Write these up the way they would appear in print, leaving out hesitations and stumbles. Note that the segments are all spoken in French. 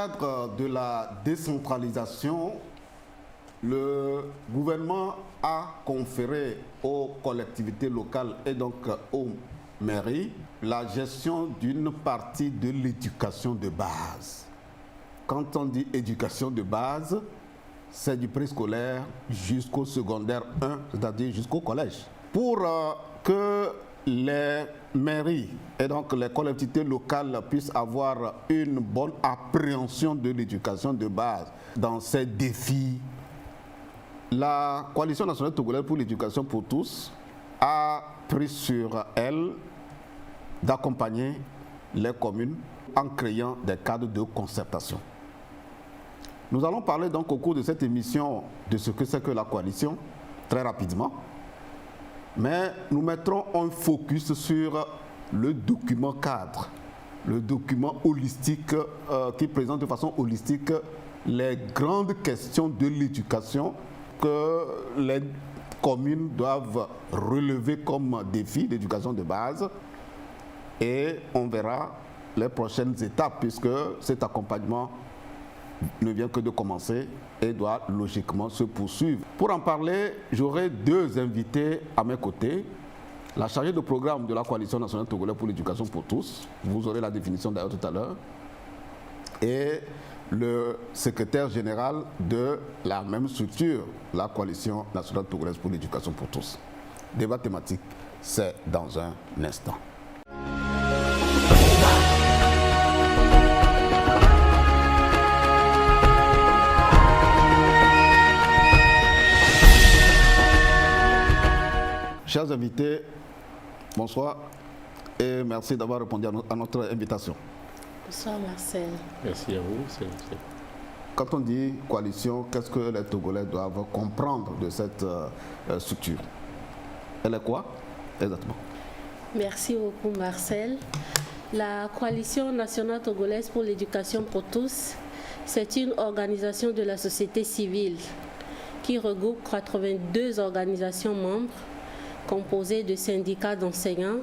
cadre de la décentralisation, le gouvernement a conféré aux collectivités locales et donc aux mairies la gestion d'une partie de l'éducation de base. Quand on dit éducation de base, c'est du préscolaire jusqu'au secondaire 1, c'est-à-dire jusqu'au collège. Pour que les mairies et donc les collectivités locales puissent avoir une bonne appréhension de l'éducation de base dans ces défis, la Coalition nationale togolaise pour l'éducation pour tous a pris sur elle d'accompagner les communes en créant des cadres de concertation. Nous allons parler donc au cours de cette émission de ce que c'est que la coalition, très rapidement. Mais nous mettrons un focus sur le document cadre, le document holistique qui présente de façon holistique les grandes questions de l'éducation que les communes doivent relever comme défi d'éducation de base. Et on verra les prochaines étapes puisque cet accompagnement ne vient que de commencer et doit logiquement se poursuivre. Pour en parler, j'aurai deux invités à mes côtés. La chargée de programme de la Coalition nationale togolaise pour l'éducation pour tous, vous aurez la définition d'ailleurs tout à l'heure, et le secrétaire général de la même structure, la Coalition nationale togolaise pour l'éducation pour tous. Débat thématique, c'est dans un instant. Chers invités, bonsoir et merci d'avoir répondu à notre invitation. Bonsoir Marcel. Merci à vous. Quand on dit coalition, qu'est-ce que les Togolais doivent comprendre de cette structure? Elle est quoi exactement? Merci beaucoup Marcel. La Coalition nationale togolaise pour l'éducation pour tous, c'est une organisation de la société civile qui regroupe 82 organisations membres composée de syndicats d'enseignants,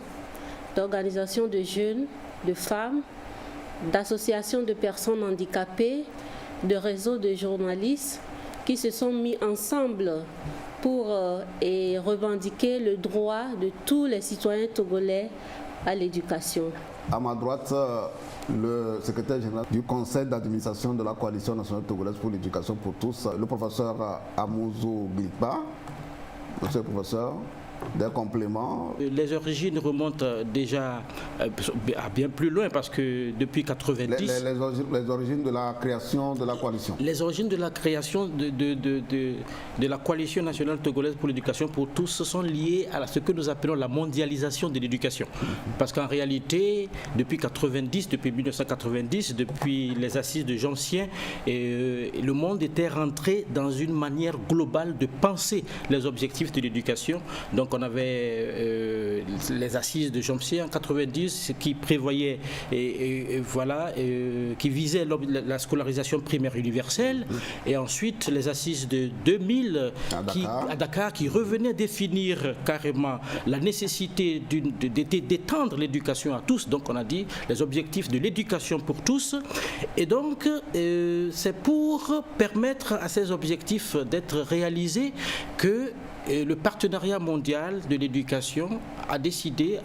d'organisations de jeunes, de femmes, d'associations de personnes handicapées, de réseaux de journalistes qui se sont mis ensemble pour revendiquer le droit de tous les citoyens togolais à l'éducation. À ma droite, le secrétaire général du conseil d'administration de la Coalition nationale togolaise pour l'éducation pour tous, le professeur Amouzou Glikba. Monsieur le professeur, des compléments. Les origines remontent déjà à bien plus loin parce que depuis 90... Les origines de la création de la coalition. Les origines de la création de la Coalition nationale togolaise pour l'éducation pour tous sont liées à ce que nous appelons la mondialisation de l'éducation. Parce qu'en réalité, depuis 1990, depuis les assises de Joncien, le monde était rentré dans une manière globale de penser les objectifs de l'éducation. Donc on avait les assises de Joncien en 90 qui prévoyaient qui visaient la scolarisation primaire universelle, et ensuite les assises de 2000 à Dakar qui revenaient définir carrément la nécessité d'étendre l'éducation à tous. Donc on a dit les objectifs de l'éducation pour tous, et donc c'est pour permettre à ces objectifs d'être réalisés que le partenariat mondial de l'éducation a décidé,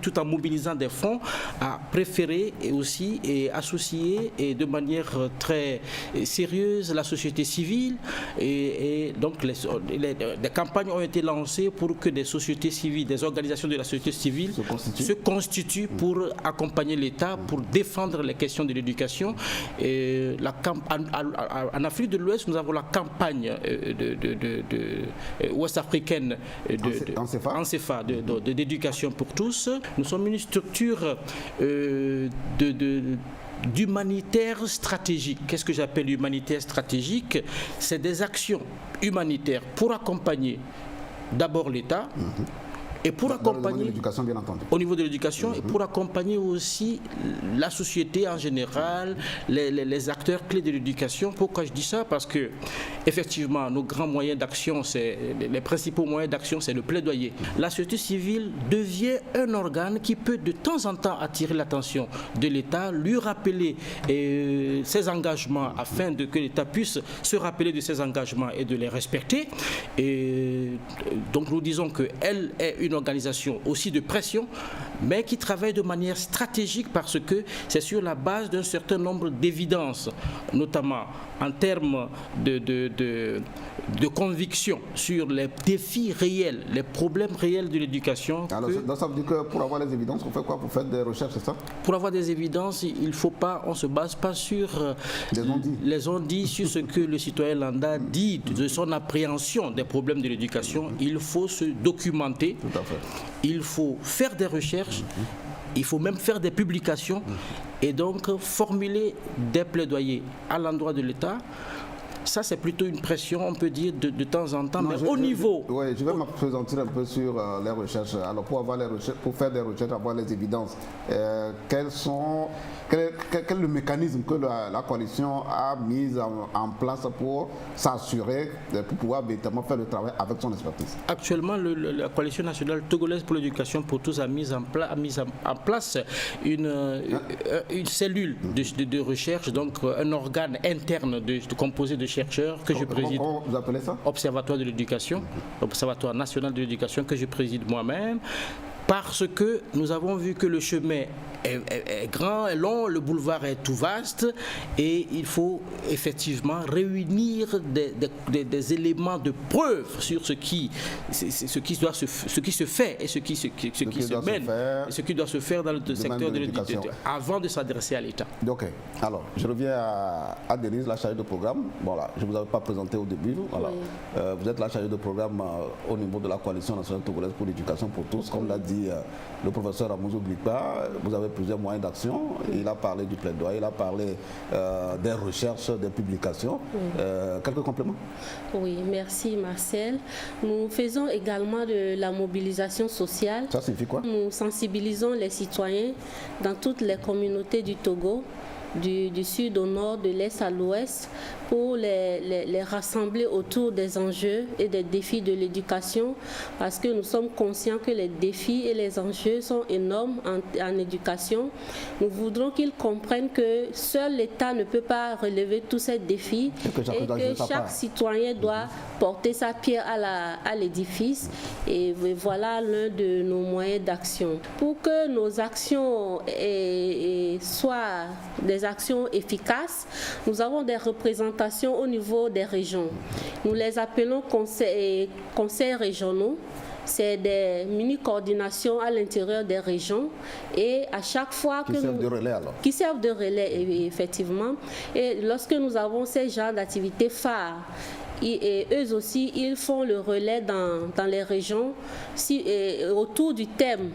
tout en mobilisant des fonds, à préférer et aussi associer de manière très sérieuse la société civile. Et donc des campagnes ont été lancées pour que des sociétés civiles, des organisations de la société civile se constituent pour accompagner l'État, pour défendre les questions de l'éducation. En Afrique de l'Ouest, nous avons la campagne ouest-africaine d'éducation pour tous. Nous sommes une structure d'humanitaire stratégique. Qu'est-ce que j'appelle humanitaire stratégique? C'est des actions humanitaires pour accompagner d'abord l'État, et pour accompagner au niveau de l'éducation, et pour accompagner aussi la société en général, les acteurs clés de l'éducation. Pourquoi je dis ça? Parce que effectivement, nos grands moyens d'action, les principaux moyens d'action, c'est le plaidoyer. La société civile devient un organe qui peut de temps en temps attirer l'attention de l'État, lui rappeler ses engagements afin que l'État puisse se rappeler de ses engagements et de les respecter. Et donc nous disons qu'elle est une organisation aussi de pression, mais qui travaille de manière stratégique parce que c'est sur la base d'un certain nombre d'évidences, notamment en termes de conviction sur les défis réels, les problèmes réels de l'éducation. Alors, ça veut dire que pour avoir les évidences, on fait quoi? Pour faire des recherches, c'est ça? Pour avoir des évidences, on ne se base pas sur les on-dit, sur ce que le citoyen lambda dit, de son appréhension des problèmes de l'éducation. Il faut se documenter, tout à fait. Il faut faire des recherches, il faut même faire des publications et donc formuler des plaidoyers à l'endroit de l'État. Ça, c'est plutôt une pression, on peut dire, de temps en temps, mais au niveau... Oui, je vais m'appesantir un peu sur les recherches. Alors, pour faire des recherches, avoir les évidences, quel est le mécanisme que la coalition a mis en place pour s'assurer, pour pouvoir véritablement faire le travail avec son expertise? Actuellement, la coalition nationale togolaise pour l'éducation pour tous a mis en place une cellule de recherche, donc un organe interne composé de chercheurs que je préside. Comment vous appelez ça? Observatoire de l'éducation, Observatoire national de l'éducation que je préside moi-même, parce que nous avons vu que le chemin est grand, est long, le boulevard est tout vaste et il faut effectivement réunir des éléments de preuve sur ce qui se fait et ce qui se mène, et ce qui doit se faire dans le secteur de l'éducation avant de s'adresser à l'État. Ok, alors je reviens à Denise, la chargée de programme. Voilà, je ne vous avais pas présenté au début. Voilà. Oui. Vous êtes la chargée de programme au niveau de la coalition nationale togolaise pour l'éducation pour tous, comme l'a dit le professeur Amouzo Glipa. Vous avez plusieurs moyens d'action. Il a parlé du plaidoyer, il a parlé des recherches, des publications. Oui. Quelques compléments? Oui, merci Marcel. Nous faisons également de la mobilisation sociale. Ça signifie quoi? Nous sensibilisons les citoyens dans toutes les communautés du Togo, du sud au nord, de l'est à l'ouest, pour les rassembler autour des enjeux et des défis de l'éducation, parce que nous sommes conscients que les défis et les enjeux sont énormes en éducation. Nous voudrons qu'ils comprennent que seul l'État ne peut pas relever tous ces défis et que chaque citoyen doit porter sa pierre à l'édifice. Et voilà l'un de nos moyens d'action. Pour que nos actions soient des actions efficaces, nous avons des représentations au niveau des régions. Nous les appelons conseils régionaux. C'est des mini-coordinations à l'intérieur des régions et à chaque fois que servent de relais alors. Qui servent de relais, effectivement. Et lorsque nous avons ces genres d'activités phares, et eux aussi, ils font le relais dans les régions autour du thème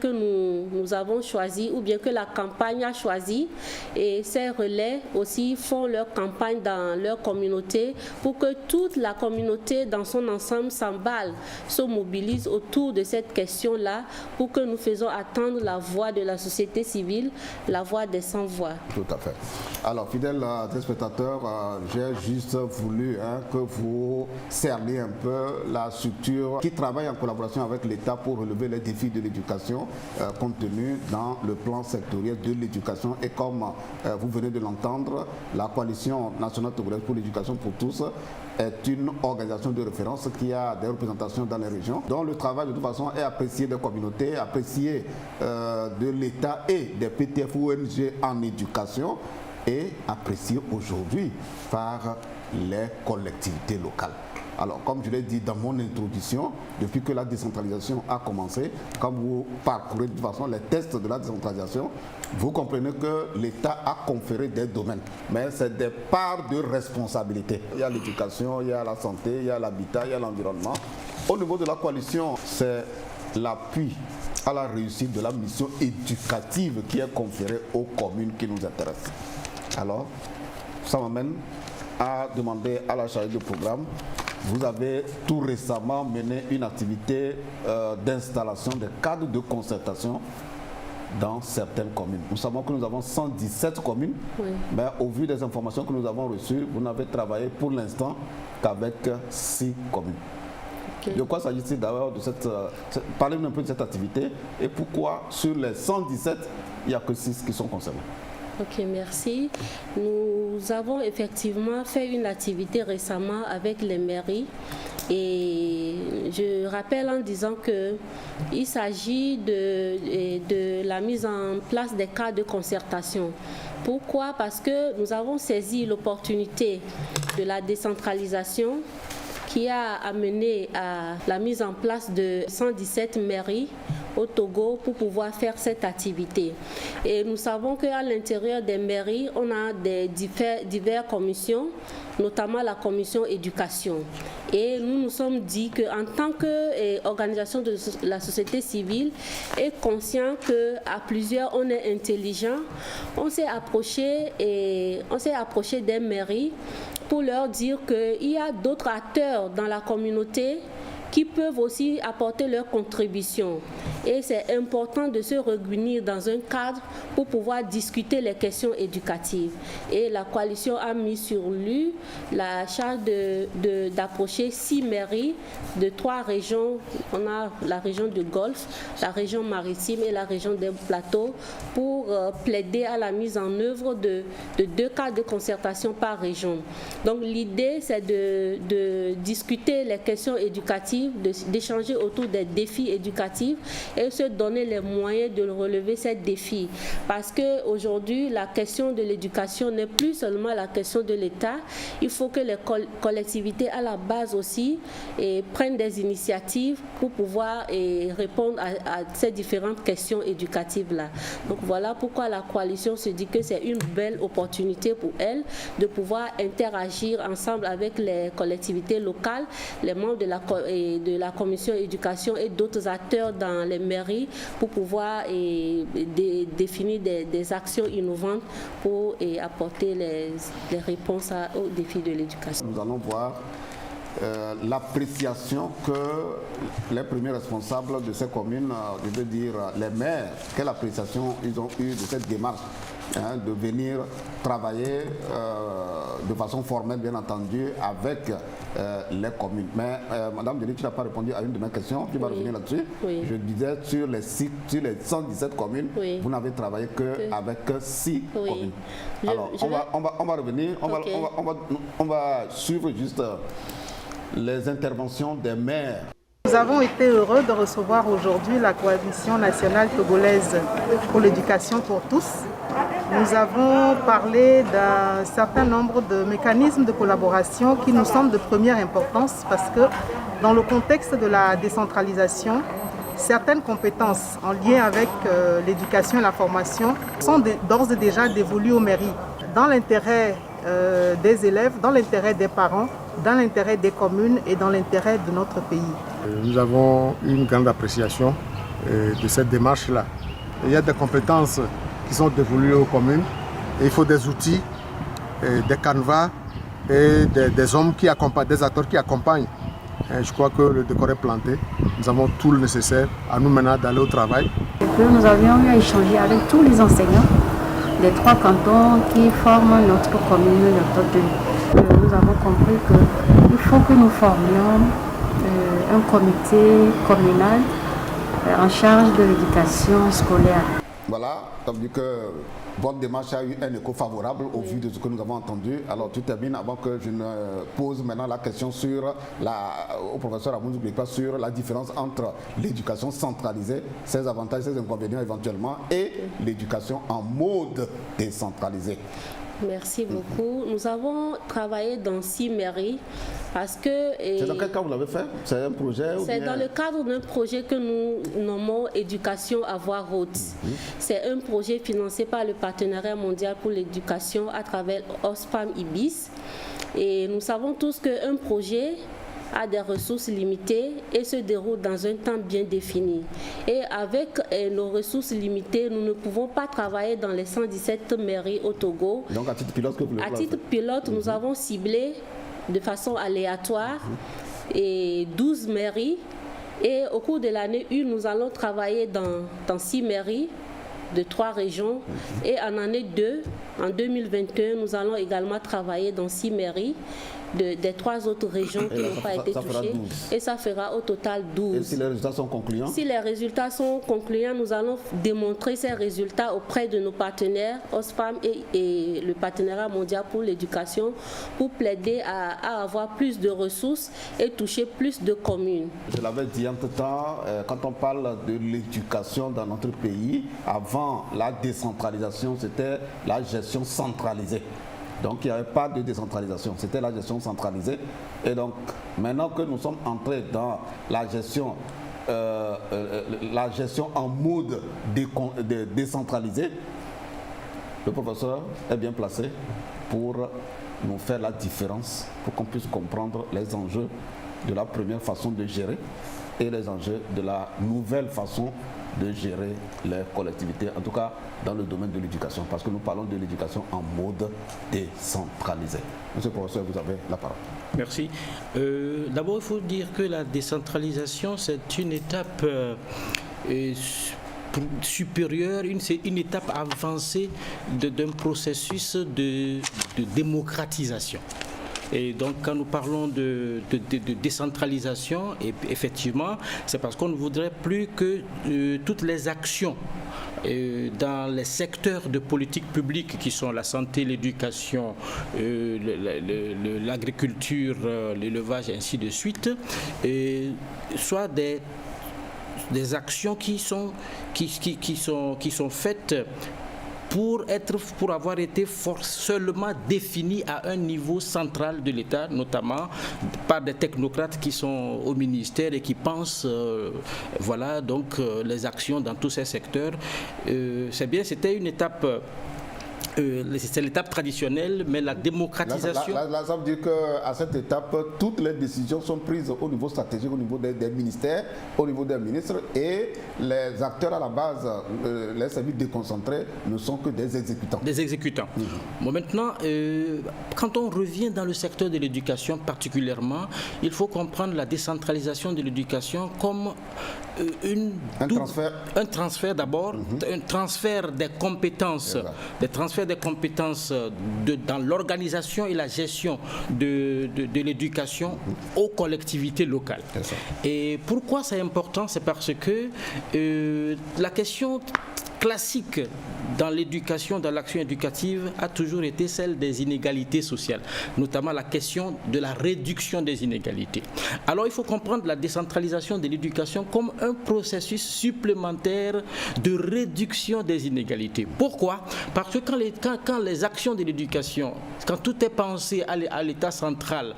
que nous avons choisi ou bien que la campagne a choisi. Et ces relais aussi font leur campagne dans leur communauté pour que toute la communauté dans son ensemble s'emballe, se mobilise autour de cette question-là pour que nous faisons attendre la voix de la société civile, la voix des sans-voix. Tout à fait. Alors, fidèles téléspectateurs, j'ai juste voulu que vous cerniez un peu la structure qui travaille en collaboration avec l'État pour relever les défis de l'éducation contenus dans le plan sectoriel de l'éducation. Et comme vous venez de l'entendre, la coalition nationale togolaise pour l'éducation pour tous est une organisation de référence qui a des représentations dans les régions, dont le travail de toute façon est apprécié des communautés, apprécié de l'État et des PTF ou ONG en éducation et apprécié aujourd'hui par les collectivités locales. Alors, comme je l'ai dit dans mon introduction, depuis que la décentralisation a commencé, quand vous parcourez de toute façon les tests de la décentralisation, vous comprenez que l'État a conféré des domaines, mais c'est des parts de responsabilité. Il y a l'éducation, il y a la santé, il y a l'habitat, il y a l'environnement. Au niveau de la coalition, c'est l'appui à la réussite de la mission éducative qui est conférée aux communes qui nous intéressent. Alors, ça m'amène à demander à la chargée de programme. Vous avez tout récemment mené une activité d'installation des cadres de concertation dans certaines communes. Nous savons que nous avons 117 communes, mais au vu des informations que nous avons reçues, vous n'avez travaillé pour l'instant qu'avec 6 communes. De quoi s'agit-il d'ailleurs de cette... Parlez-nous un peu de cette activité et pourquoi sur les 117, il n'y a que 6 qui sont concernés. Ok, merci. Nous avons effectivement fait une activité récemment avec les mairies et je rappelle en disant qu'il s'agit de la mise en place des cadres de concertation. Pourquoi? Parce que nous avons saisi l'opportunité de la décentralisation qui a amené à la mise en place de 117 mairies au Togo pour pouvoir faire cette activité. Et nous savons qu'à l'intérieur des mairies, on a des diverses commissions, notamment la commission éducation. Et nous nous sommes dit qu'en tant qu'organisation de la société civile et conscient qu'à plusieurs on est intelligent, on s'est approché des mairies pour leur dire qu'il y a d'autres acteurs dans la communauté qui peuvent aussi apporter leur contribution. Et c'est important de se réunir dans un cadre pour pouvoir discuter les questions éducatives. Et la coalition a mis sur lui la charge d'approcher 6 mairies de 3 régions. On a la région du Golfe, la région maritime et la région des plateaux pour plaider à la mise en œuvre de 2 cadres de concertation par région. Donc l'idée, c'est de discuter les questions éducatives, d'échanger autour des défis éducatifs et se donner les moyens de relever ces défis. Parce qu'aujourd'hui, la question de l'éducation n'est plus seulement la question de l'État. Il faut que les collectivités à la base aussi prennent des initiatives pour pouvoir répondre à ces différentes questions éducatives-là. Donc voilà pourquoi la coalition se dit que c'est une belle opportunité pour elle de pouvoir interagir ensemble avec les collectivités locales, les membres de la commission éducation et d'autres acteurs dans les mairies pour pouvoir définir des actions innovantes pour apporter les réponses aux défis de l'éducation. Nous allons voir l'appréciation que les premiers responsables de ces communes, je veux dire les maires, quelle appréciation ils ont eu de cette démarche de venir travailler de façon formelle, bien entendu, avec les communes. Mais Madame Denis, tu n'as pas répondu à une de mes questions, tu vas revenir là-dessus. Oui. Je disais, sur les 117 communes, vous n'avez travaillé qu'avec 6 communes. Alors, on va revenir, on va suivre juste les interventions des maires. Nous avons été heureux de recevoir aujourd'hui la Coalition nationale togolaise pour l'éducation pour tous. Nous avons parlé d'un certain nombre de mécanismes de collaboration qui nous semblent de première importance parce que dans le contexte de la décentralisation, certaines compétences en lien avec l'éducation et la formation sont d'ores et déjà dévolues aux mairies, dans l'intérêt des élèves, dans l'intérêt des parents, dans l'intérêt des communes et dans l'intérêt de notre pays. Nous avons une grande appréciation de cette démarche-là. Il y a des compétences qui sont dévolues aux communes et il faut des outils, des canevas et des hommes qui accompagnent, des acteurs qui accompagnent. Je crois que le décor est planté. Nous avons tout le nécessaire à nous maintenant d'aller au travail. Nous avions eu à échanger avec tous les enseignants des 3 cantons qui forment notre commune, notre pays. Nous avons compris qu'il faut que nous formions un comité communal en charge de l'éducation scolaire. Voilà, tandis que votre démarche a eu un écho favorable au vu de ce que nous avons entendu. Alors tu termines avant que je ne pose maintenant la question au professeur Amoundou Blekpa sur la différence entre l'éducation centralisée, ses avantages, ses inconvénients éventuellement, et l'éducation en mode décentralisé. Merci beaucoup. Nous avons travaillé dans 6 mairies parce que... C'est dans quel cadre vous l'avez fait? C'est un projet? C'est dans le cadre d'un projet que nous nommons Éducation à voix haute. C'est un projet financé par le Partenariat mondial pour l'éducation à travers OSPAM IBIS. Et nous savons tous qu'un projet a des ressources limitées et se déroule dans un temps bien défini. Et avec nos ressources limitées, nous ne pouvons pas travailler dans les 117 mairies au Togo. Donc à titre pilote, nous avons ciblé de façon aléatoire et 12 mairies. Et au cours de l'année 1, nous allons travailler dans 6 mairies de 3 régions. Et en année 2, en 2021, nous allons également travailler dans 6 mairies des 3 autres régions qui n'ont pas été touchées. Et ça fera au total 12. Et si les résultats sont concluants? Si les résultats sont concluants, nous allons démontrer ces résultats auprès de nos partenaires, OSPAM et le partenariat mondial pour l'éducation, pour plaider à avoir plus de ressources et toucher plus de communes. Je l'avais dit en tout temps, quand on parle de l'éducation dans notre pays, avant la décentralisation, c'était la gestion centralisée. Donc il n'y avait pas de décentralisation, c'était la gestion centralisée. Et donc maintenant que nous sommes entrés dans la gestion en mode décentralisé, le professeur est bien placé pour nous faire la différence, pour qu'on puisse comprendre les enjeux de la première façon de gérer et les enjeux de la nouvelle façon de gérer les collectivités, en tout cas dans le domaine de l'éducation, parce que nous parlons de l'éducation en mode décentralisé. Monsieur le professeur, vous avez la parole. Merci. D'abord, il faut dire que la décentralisation, c'est une étape supérieure, c'est une étape avancée d'un processus de démocratisation. Et donc, quand nous parlons de décentralisation, effectivement, c'est parce qu'on ne voudrait plus que toutes les actions dans les secteurs de politique publique qui sont la santé, l'éducation, l'agriculture, l'élevage, et ainsi de suite, soient des actions qui sont faites pour avoir été seulement définies à un niveau central de l'État, notamment par des technocrates qui sont au ministère et qui pensent voilà, donc les actions dans tous ces secteurs. C'est bien, c'était une étape. C'est l'étape traditionnelle, mais la démocratisation... Là, ça veut dire qu'à cette étape, toutes les décisions sont prises au niveau stratégique, au niveau des ministères, au niveau des ministres, et les acteurs à la base, les services déconcentrés, ne sont que des exécutants. Des exécutants. Bon, maintenant, quand on revient dans le secteur de l'éducation particulièrement, il faut comprendre la décentralisation de l'éducation comme un transfert d'abord, un transfert des compétences, dans l'organisation et la gestion de l'éducation aux collectivités locales. Et pourquoi c'est important? C'est parce que la question classique dans l'éducation, dans l'action éducative, a toujours été celle des inégalités sociales, notamment la question de la réduction des inégalités. Alors il faut comprendre la décentralisation de l'éducation comme un processus supplémentaire de réduction des inégalités. Pourquoi? Parce que quand les actions de l'éducation, quand tout est pensé à l'État central,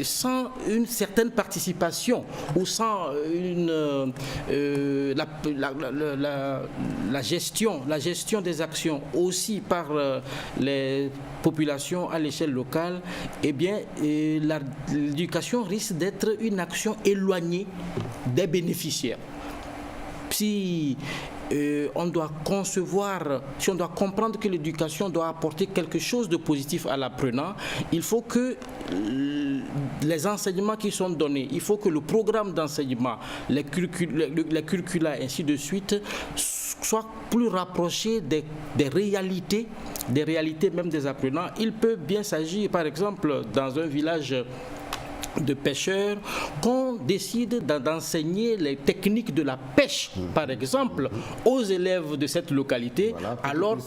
sans une certaine participation ou sans la gestion des actions aussi par les populations à l'échelle locale, eh bien, l'éducation risque d'être une action éloignée des bénéficiaires. Si on doit comprendre que l'éducation doit apporter quelque chose de positif à l'apprenant, il faut que les enseignements qui sont donnés, il faut que le programme d'enseignement, les curricula, ainsi de suite, soit plus rapproché des réalités même des apprenants. Il peut bien s'agir, par exemple, dans un village de pêcheurs, qu'on décide d'enseigner les techniques de la pêche, par exemple, aux élèves de cette localité, voilà, alors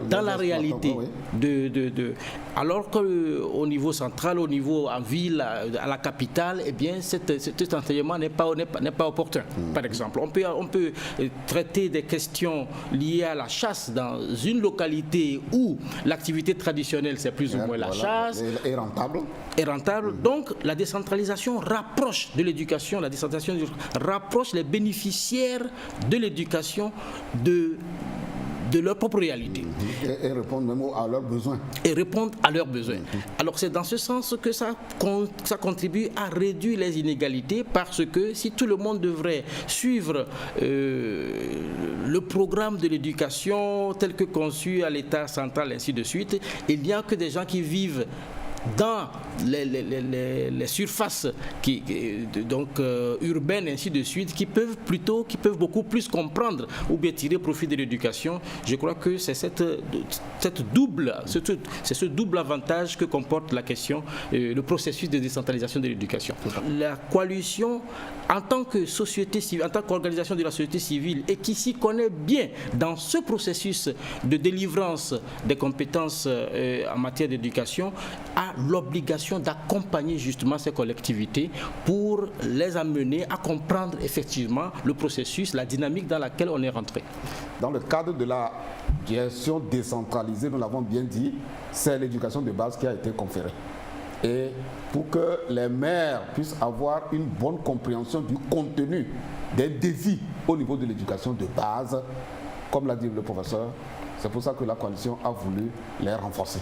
dans la réalité, alors qu'au niveau central, au niveau en ville, à la capitale, eh bien, cet enseignement n'est pas opportun. Par exemple, on peut traiter des questions liées à la chasse dans une localité où l'activité traditionnelle, c'est plus ou moins la chasse. Et rentable. Donc, la décentralisation rapproche de l'éducation, rapproche les bénéficiaires de l'éducation de leur propre réalité. Et répondre même à leurs besoins. Alors, c'est dans ce sens que ça contribue à réduire les inégalités, parce que si tout le monde devrait suivre le programme de l'éducation tel que conçu à l'État central, ainsi de suite, il n'y a que des gens qui vivent dans les surfaces urbaines, ainsi de suite, qui peuvent beaucoup plus comprendre ou bien tirer profit de l'éducation. Je crois que c'est ce double avantage que comporte la question, le processus de décentralisation de l'éducation. La coalition, en tant que société civile, en tant qu'organisation de la société civile, et qui s'y connaît bien dans ce processus de délivrance des compétences en matière d'éducation, a l'obligation d'accompagner justement ces collectivités pour les amener à comprendre effectivement le processus, la dynamique dans laquelle on est rentré. Dans le cadre de la gestion décentralisée, nous l'avons bien dit, c'est l'éducation de base qui a été conférée. Et pour que les maires puissent avoir une bonne compréhension du contenu des défis au niveau de l'éducation de base, comme l'a dit le professeur, c'est pour ça que la coalition a voulu les renforcer.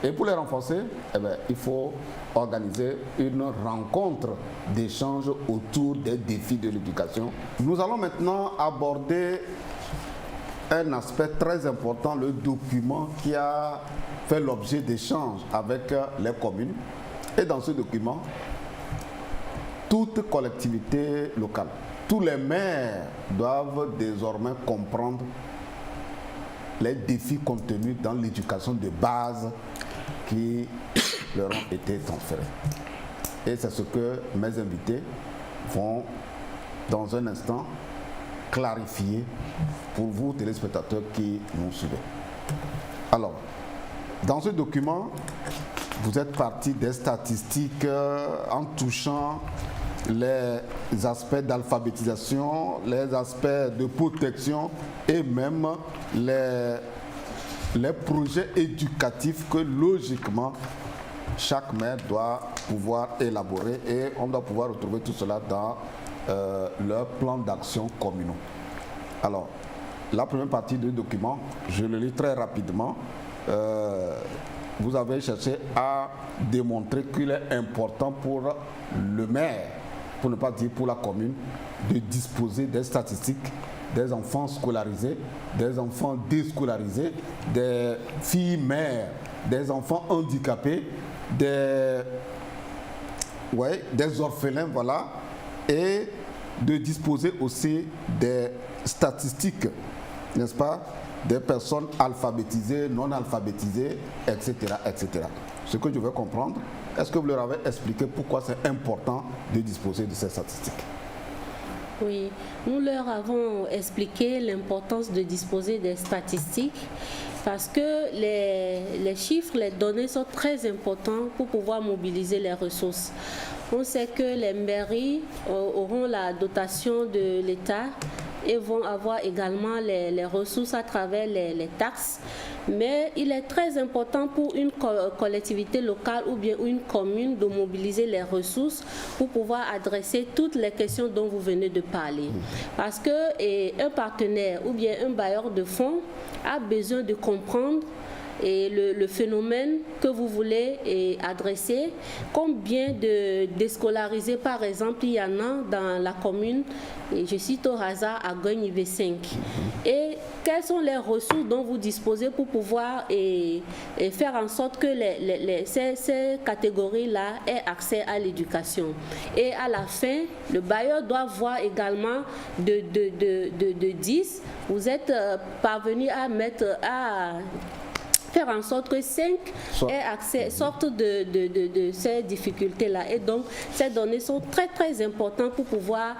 Et pour les renforcer, il faut organiser une rencontre d'échange autour des défis de l'éducation. Nous allons maintenant aborder un aspect très important, le document qui a fait l'objet d'échanges avec les communes. Et dans ce document, toute collectivité locale, tous les maires doivent désormais comprendre les défis contenus dans l'éducation de base qui leur ont été transférés. Et c'est ce que mes invités vont, dans un instant, clarifier pour vous, téléspectateurs qui nous suivez. Alors, dans ce document, vous êtes parti des statistiques en touchant les aspects d'alphabétisation, les aspects de protection et même les projets éducatifs que logiquement chaque maire doit pouvoir élaborer, et on doit pouvoir retrouver tout cela dans leur plan d'action communaux. Alors, la première partie du document, je le lis très rapidement. Vous avez cherché à démontrer qu'il est important pour le maire, pour ne pas dire pour la commune, de disposer des statistiques des enfants scolarisés, des enfants déscolarisés, des filles mères, des enfants handicapés, des orphelins, voilà, et de disposer aussi des statistiques, n'est-ce pas, des personnes alphabétisées, non alphabétisées, etc., etc. Ce que je veux comprendre, est-ce que vous leur avez expliqué pourquoi c'est important de disposer de ces statistiques? Oui, nous leur avons expliqué l'importance de disposer des statistiques parce que les chiffres, les données sont très importants pour pouvoir mobiliser les ressources. On sait que les mairies auront la dotation de l'État et vont avoir également les ressources à travers les taxes. Mais il est très important pour une collectivité locale ou bien une commune de mobiliser les ressources pour pouvoir adresser toutes les questions dont vous venez de parler. Parce qu'un partenaire ou bien un bailleur de fonds a besoin de comprendre et le phénomène que vous voulez adresser, combien de déscolarisés par exemple il y en a dans la commune, et je cite au hasard à Gogne IV5, et quelles sont les ressources dont vous disposez pour pouvoir faire en sorte que ces catégories-là aient accès à l'éducation. Et à la fin, le bailleur doit voir également de 10, vous êtes parvenu à faire en sorte que 5 aient accès, sortent de ces difficultés-là. Et donc, ces données sont très, très importantes pour pouvoir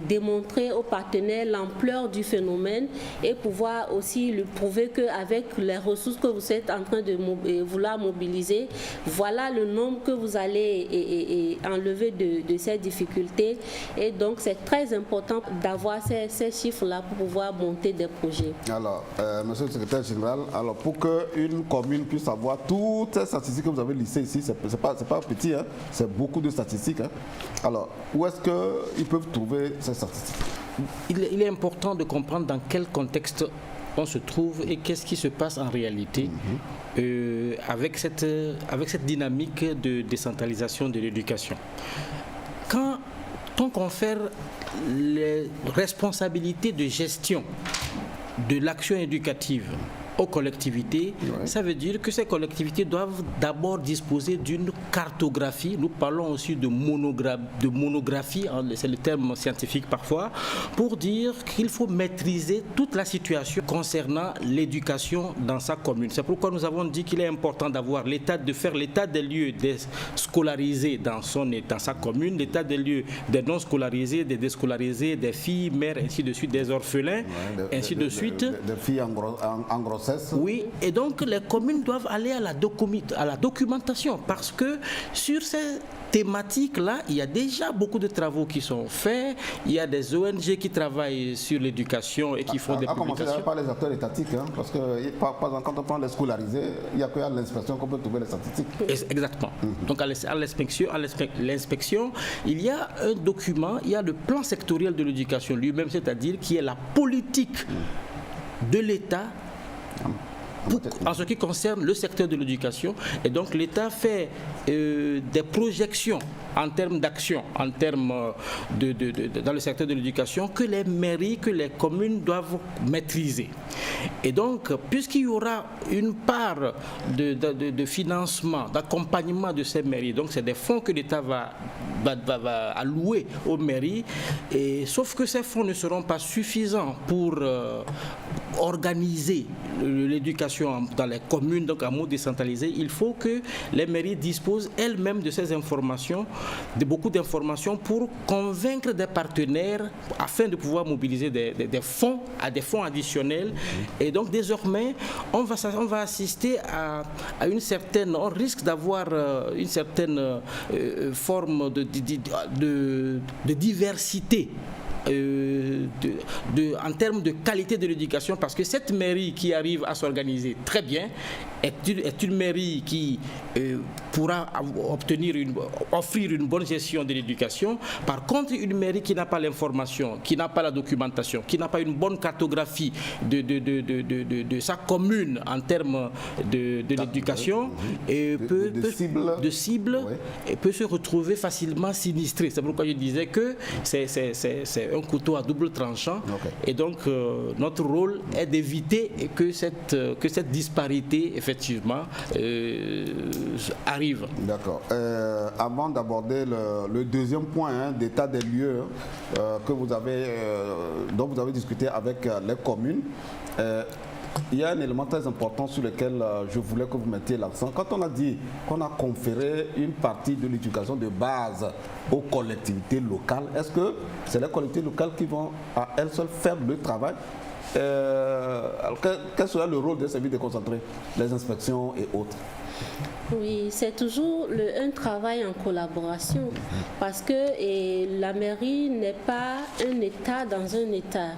démontrer aux partenaires l'ampleur du phénomène et pouvoir aussi lui prouver qu'avec les ressources que vous êtes en train de vouloir mobiliser, voilà le nombre que vous allez enlever de ces difficultés. Et donc, c'est très important d'avoir ces chiffres-là pour pouvoir monter des projets. Alors, monsieur le secrétaire général, alors pour qu'une commune puisse avoir toutes ces statistiques que vous avez listées ici, c'est pas petit, hein, c'est beaucoup de statistiques. Hein. Alors, où est-ce qu'ils peuvent trouver ces statistiques? Il est important de comprendre dans quel contexte on se trouve et qu'est-ce qui se passe en réalité avec cette dynamique de décentralisation de l'éducation. Quand on confère les responsabilités de gestion de l'action éducative aux collectivités, ça veut dire que ces collectivités doivent d'abord disposer d'une cartographie. Nous parlons aussi de monographie, c'est le terme scientifique parfois, pour dire qu'il faut maîtriser toute la situation concernant l'éducation dans sa commune. C'est pourquoi nous avons dit qu'il est important d'avoir de faire l'état des lieux des scolarisés dans sa commune, l'état des lieux des non scolarisés, des déscolarisés, des filles, mères, ainsi de suite, des orphelins, ainsi de suite. Des filles en grossesse. Oui, et donc les communes doivent aller à la documentation parce que sur ces thématiques-là, il y a déjà beaucoup de travaux qui sont faits, il y a des ONG qui travaillent sur l'éducation et qui font des publications. À commencer par les acteurs étatiques, parce que quand on prend les scolarisés, il n'y a que à l'inspection qu'on peut trouver les statistiques. Exactement. Donc à l'inspection, il y a un document, il y a le plan sectoriel de l'éducation lui-même, c'est-à-dire qui est la politique de l'État en ce qui concerne le secteur de l'éducation. Et donc l'État fait des projections en termes d'action, en termes dans le secteur de l'éducation, que les mairies, que les communes doivent maîtriser. Et donc, puisqu'il y aura une part de financement, d'accompagnement de ces mairies, donc c'est des fonds que l'État va allouer aux mairies, sauf que ces fonds ne seront pas suffisants pour organiser l'éducation dans les communes, donc en mode décentralisé. Il faut que les mairies disposent elles-mêmes de ces informations, de beaucoup d'informations pour convaincre des partenaires afin de pouvoir mobiliser des fonds additionnels. Et donc désormais, on va assister à une certaine, on risque d'avoir une certaine forme de diversité. En termes de qualité de l'éducation, parce que cette mairie qui arrive à s'organiser très bien est une mairie qui pourra offrir une bonne gestion de l'éducation. Par contre, une mairie qui n'a pas l'information, qui n'a pas la documentation, qui n'a pas une bonne cartographie de sa commune en termes de l'éducation, de cible, et peut se retrouver facilement sinistrée. C'est pourquoi je disais que c'est un couteau à double tranchant. Et donc, notre rôle est d'éviter que cette disparité, effectivement, arrive. D'accord. Avant d'aborder le deuxième point d'état des lieux dont vous avez discuté avec les communes, il y a un élément très important sur lequel je voulais que vous mettiez l'accent. Quand on a dit qu'on a conféré une partie de l'éducation de base aux collectivités locales, est-ce que c'est les collectivités locales qui vont à elles seules faire le travail? Quel sera le rôle des services déconcentrés, les inspections et autres? Oui, c'est toujours un travail en collaboration parce que la mairie n'est pas un État dans un État.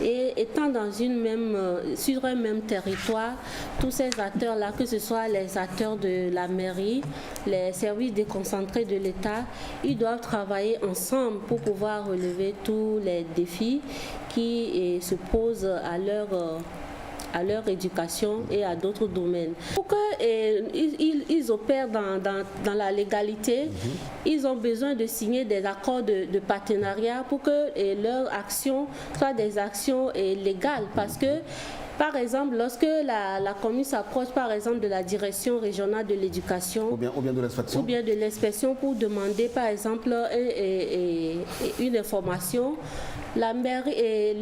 Et étant sur un même territoire, tous ces acteurs-là, que ce soit les acteurs de la mairie, les services déconcentrés de l'État, ils doivent travailler ensemble pour pouvoir relever tous les défis qui se posent à leur éducation et à d'autres domaines. Pour qu'ils opèrent dans la légalité, ils ont besoin de signer des accords de partenariat pour que leurs actions soient des actions légales. Parce que, par exemple, lorsque la commune s'approche, par exemple, de la direction régionale de l'éducation ou bien de l'inspection pour demander, par exemple, une information, la mairie et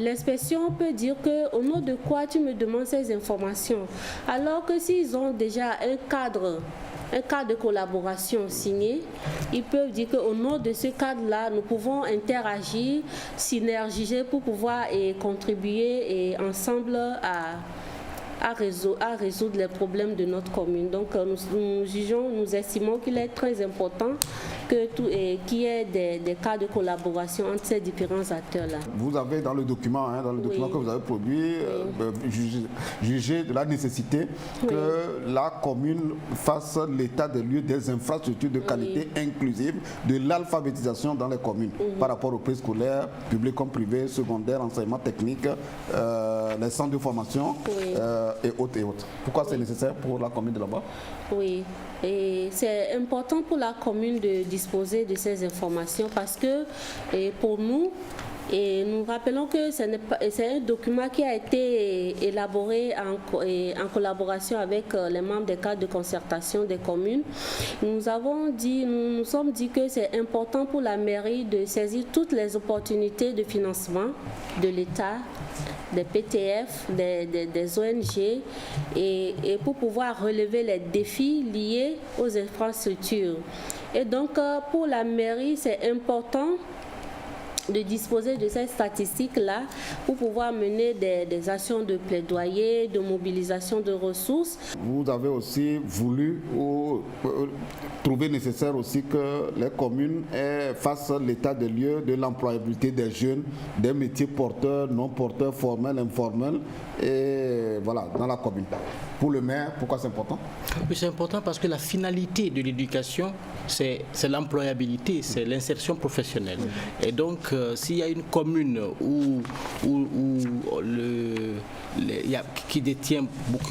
l'inspection peut dire qu'au nom de quoi tu me demandes ces informations. Alors que s'ils ont déjà un cadre de collaboration signé, ils peuvent dire qu'au nom de ce cadre-là, nous pouvons interagir, synergiser pour pouvoir contribuer ensemble à résoudre les problèmes de notre commune. Donc nous estimons qu'il est très important qu'il y ait des cas de collaboration entre ces différents acteurs-là. Vous avez dans le document, que vous avez produit, jugé de la nécessité que la commune fasse l'état des lieux des infrastructures de qualité inclusive, de l'alphabétisation dans les communes par rapport aux préscolaires, publics comme privés, secondaires, enseignement technique, les centres de formation et autres. Pourquoi c'est nécessaire pour la commune de là-bas? Oui, et c'est important pour la commune de disposer de ces informations parce que pour nous, Et nous rappelons que c'est un document qui a été élaboré en collaboration avec les membres des cadres de concertation des communes. Nous sommes dit que c'est important pour la mairie de saisir toutes les opportunités de financement de l'État, des PTF, des ONG et pour pouvoir relever les défis liés aux infrastructures. Et donc, pour la mairie, c'est important de disposer de ces statistiques-là pour pouvoir mener des actions de plaidoyer, de mobilisation de ressources. Vous avez aussi voulu trouver nécessaire aussi que les communes fassent l'état des lieux de l'employabilité des jeunes, des métiers porteurs, non porteurs, formels, informels, et voilà, dans la commune. Pour le maire, pourquoi c'est important? Oui, c'est important parce que la finalité de l'éducation, c'est l'employabilité, c'est l'insertion professionnelle. Et donc, s'il y a une commune qui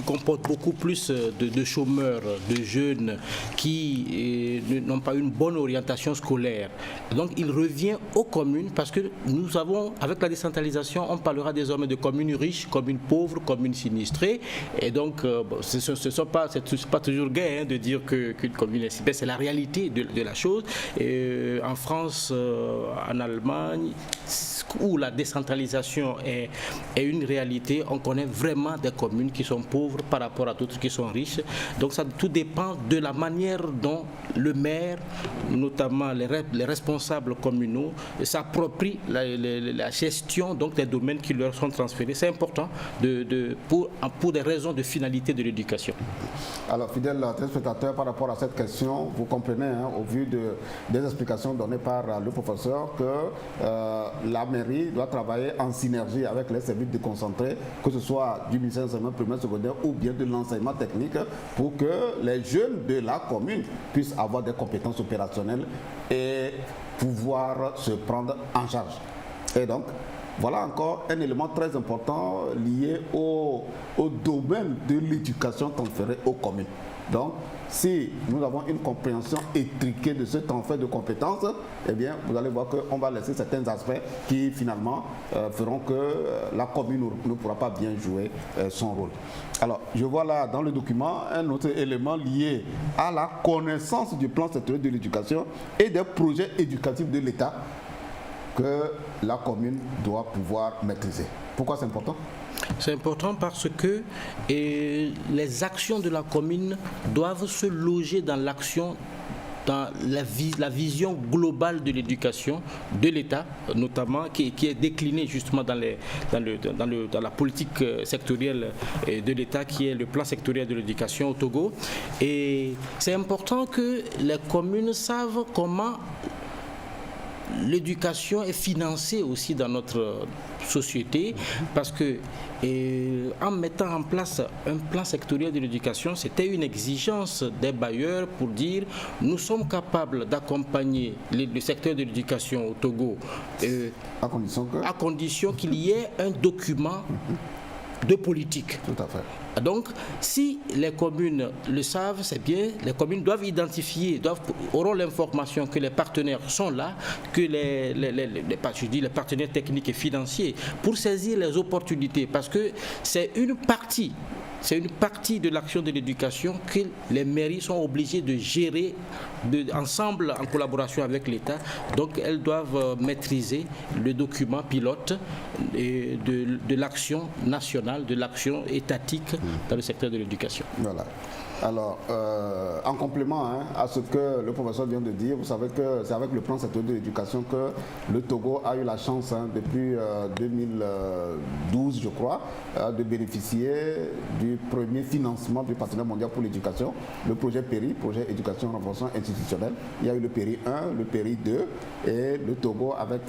comporte beaucoup plus de chômeurs, de jeunes qui n'ont pas une bonne orientation scolaire, donc il revient aux communes parce que nous avons, avec la décentralisation, on parlera désormais de communes riches, communes pauvres, communes sinistrées. Et donc, ce n'est pas toujours gai de dire qu'une commune est si belle, c'est la réalité de la chose. Et, en France, en Allemagne, où la décentralisation est une réalité, on connaît vraiment des communes qui sont pauvres par rapport à d'autres qui sont riches. Donc ça tout dépend de la manière dont le maire, notamment les responsables communaux, s'approprient la gestion donc, des domaines qui leur sont transférés. C'est important pour des raisons de finalité de l'éducation. Alors, fidèles téléspectateurs, par rapport à cette question, vous comprenez, au vu des explications données par le professeur, que la mairie doit travailler en synergie avec les services déconcentrés, que ce soit du ministère de l'enseignement primaire, secondaire ou bien de l'enseignement technique, pour que les jeunes de la commune puissent avoir des compétences opérationnelles et pouvoir se prendre en charge. Et donc, voilà encore un élément très important lié au domaine de l'éducation transférée aux communes. Donc, si nous avons une compréhension étriquée de ce transfert de compétences, eh bien, vous allez voir qu'on va laisser certains aspects qui, finalement, feront que la commune ne pourra pas bien jouer son rôle. Alors, je vois là, dans le document, un autre élément lié à la connaissance du plan sectoriel de l'éducation et des projets éducatifs de l'État que la commune doit pouvoir maîtriser. Pourquoi c'est important ? C'est important parce que les actions de la commune doivent se loger dans l'action, dans la vision globale de l'éducation de l'État, notamment qui est déclinée justement dans la politique sectorielle de l'État, qui est le plan sectoriel de l'éducation au Togo. Et c'est important que les communes savent comment l'éducation est financée aussi dans notre société, parce que en mettant en place un plan sectoriel de l'éducation, c'était une exigence des bailleurs pour dire nous sommes capables d'accompagner le secteur de l'éducation au Togo à condition qu'il y ait un document de politique. Tout à fait. Donc, si les communes le savent, c'est bien, les communes doivent identifier, auront l'information que les partenaires sont là, que les partenaires techniques et financiers, pour saisir les opportunités, parce que c'est une partie de l'action de l'éducation que les mairies sont obligées de gérer ensemble en collaboration avec l'État. Donc elles doivent maîtriser le document pilote de l'action nationale, de l'action étatique dans le secteur de l'éducation. Voilà. Alors, en complément à ce que le professeur vient de dire, vous savez que c'est avec le plan sectoriel de l'éducation que le Togo a eu la chance, depuis 2012, je crois, de bénéficier du premier financement du partenaire mondial pour l'éducation, le projet PERI, projet éducation renforcement institutionnel. Il y a eu le PERI 1, le PERI 2 et le Togo avec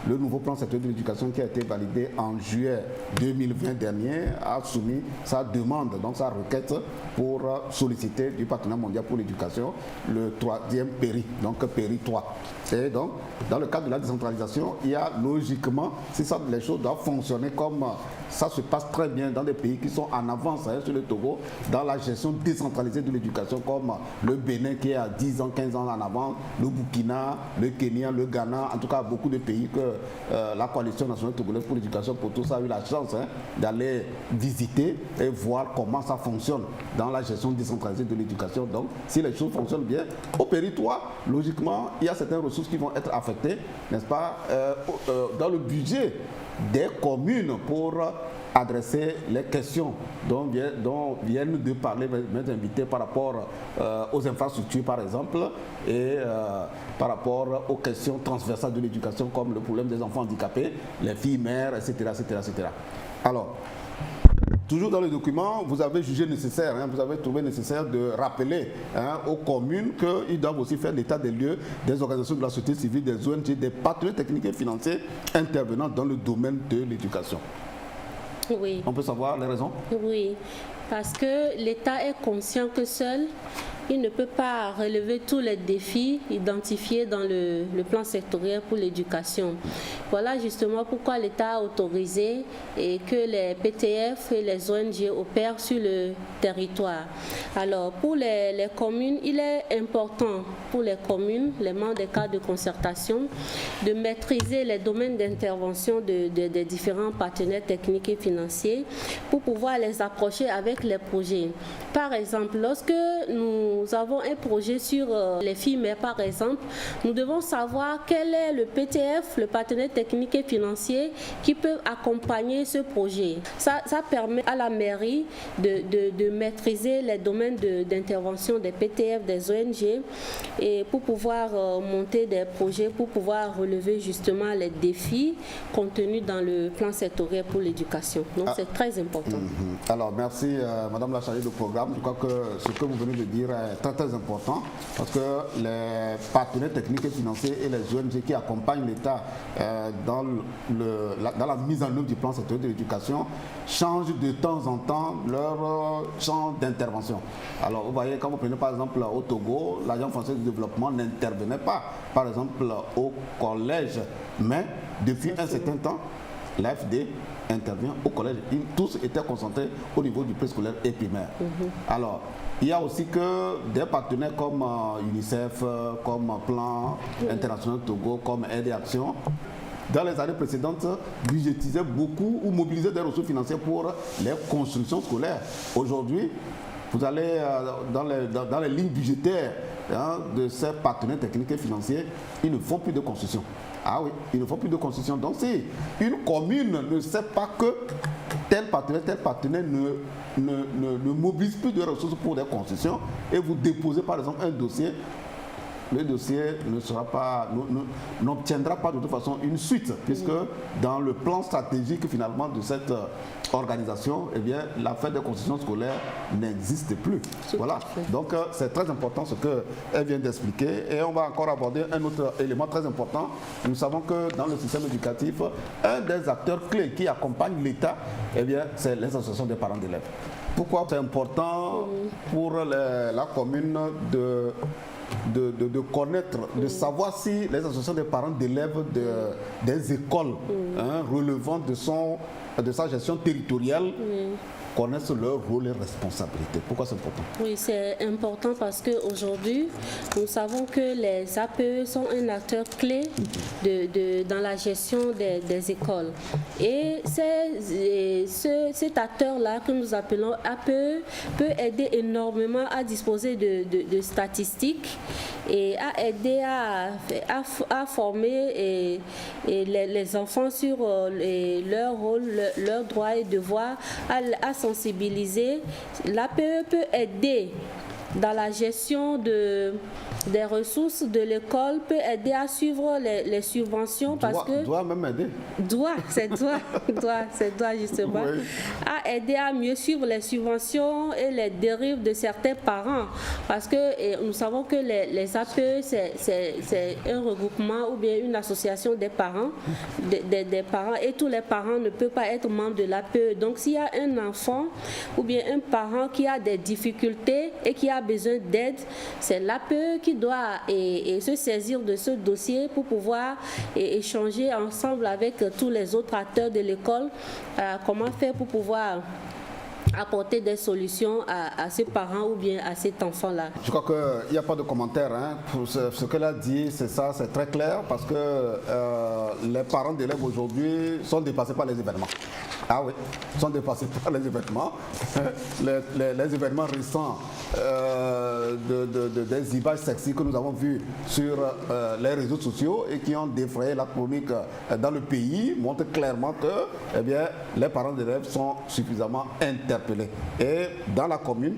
le nouveau plan sectoriel de l'éducation qui a été validé en juillet 2020 dernier, a soumis sa demande, donc sa requête pour sollicité du partenaire mondial pour l'éducation, le 3e PERI, donc PERI 3. Et donc, dans le cadre de la décentralisation, il y a logiquement, c'est ça, les choses doivent fonctionner comme ça se passe très bien dans des pays qui sont en avance sur le Togo, dans la gestion décentralisée de l'éducation, comme le Bénin qui est à 10 ans, 15 ans en avance, le Burkina, le Kenya, le Ghana, en tout cas beaucoup de pays que la coalition nationale togolaise pour l'éducation pour tous a eu la chance d'aller visiter et voir comment ça fonctionne dans la gestion décentralisée de l'éducation. Donc, si les choses fonctionnent bien, au PERI 3, logiquement, il y a certaines ressources qui vont être affectées, n'est-ce pas, dans le budget des communes pour adresser les questions dont viennent de parler mes invités par rapport aux infrastructures par exemple et par rapport aux questions transversales de l'éducation comme le problème des enfants handicapés, les filles mères, etc. etc. Alors, toujours dans le document, vous avez jugé nécessaire, vous avez trouvé nécessaire de rappeler aux communes qu'ils doivent aussi faire l'état des lieux des organisations de la société civile, des ONG, des partenaires techniques et financiers intervenant dans le domaine de l'éducation. Oui. On peut savoir les raisons? Oui, parce que l'État est conscient que seul, il ne peut pas relever tous les défis identifiés dans le plan sectoriel pour l'éducation. Voilà justement pourquoi l'État a autorisé et que les PTF et les ONG opèrent sur le territoire. Alors pour les communes, il est important pour les communes, les membres des cadres de concertation, de maîtriser les domaines d'intervention des différents partenaires techniques et financiers pour pouvoir les approcher avec les projets. Par exemple, lorsque nous avons un projet sur les filles mères, par exemple, nous devons savoir quel est le PTF, le partenaire technique et financier, qui peut accompagner ce projet. Ça permet à la mairie de maîtriser les domaines d'intervention des PTF, des ONG, et pour pouvoir monter des projets, pour pouvoir relever justement les défis contenus dans le plan sectoriel pour l'éducation. Donc c'est très important. Alors merci Madame la chargée de programme. Je crois que ce que vous venez de dire est très très important parce que les partenaires techniques et financiers et les ONG qui accompagnent l'État dans la mise en œuvre du plan sectoriel de l'éducation changent de temps en temps leur champ d'intervention. Alors vous voyez, quand vous prenez par exemple au Togo, l'Agence française de développement n'intervenait pas par exemple au collège, mais depuis un certain temps, l'AFD intervient au collège. Tous étaient concentrés au niveau du préscolaire et primaire. Alors, il y a aussi que des partenaires comme UNICEF, comme Plan International Togo, comme Aide et Action, dans les années précédentes, budgétisaient beaucoup ou mobilisaient des ressources financières pour les constructions scolaires. Aujourd'hui, vous allez dans les lignes budgétaires de ces partenaires techniques et financiers, ils ne font plus de construction. Ah oui, ils ne font plus de construction. Donc si une commune ne sait pas que tel partenaire ne mobilise plus de ressources pour des constructions et vous déposez par exemple un dossier, le dossier n'obtiendra pas de toute façon une suite, puisque dans le plan stratégique finalement de cette organisation, eh bien, l'affaire de construction scolaire n'existe plus. Voilà. Donc c'est très important ce qu'elle vient d'expliquer. Et on va encore aborder un autre élément très important. Nous savons que dans le système éducatif, un des acteurs clés qui accompagne l'État, eh bien, c'est les associations des parents d'élèves. Pourquoi c'est important pour la commune de connaître, de savoir si les associations des parents d'élèves des écoles relevant de sa gestion territoriale connaissent leur rôle et responsabilité. Pourquoi c'est important? Oui, c'est important parce qu'aujourd'hui, nous savons que les APE sont un acteur clé dans la gestion des écoles. Et cet acteur-là que nous appelons APE peut aider énormément à disposer de statistiques et à aider à former les enfants sur leur rôle, leurs droits et devoirs, à sensibiliser. L'APE peut aider dans la gestion des ressources de l'école peut aider à suivre les subventions parce que... Doit même aider. C'est doit justement. Oui. À aider à mieux suivre les subventions et les dérives de certains parents. Parce que nous savons que les APE, c'est un regroupement ou bien une association des parents, des parents, et tous les parents ne peuvent pas être membres de l'APE. Donc s'il y a un enfant ou bien un parent qui a des difficultés et qui a besoin d'aide, c'est l'APE qui doit se saisir de ce dossier pour pouvoir échanger ensemble avec tous les autres acteurs de l'école, comment faire pour pouvoir apporter des solutions à ces parents ou bien à cet enfant-là. Je crois qu'il n'y a pas de commentaire pour ce qu'elle a dit, c'est ça, c'est très clair, parce que les parents d'élèves aujourd'hui sont dépassés par les événements. Ah oui, sont dépassés par les événements. Les événements récents des images sexy que nous avons vus sur les réseaux sociaux et qui ont défrayé la chronique dans le pays montrent clairement que les parents d'élèves sont suffisamment interpellés. Et dans la commune,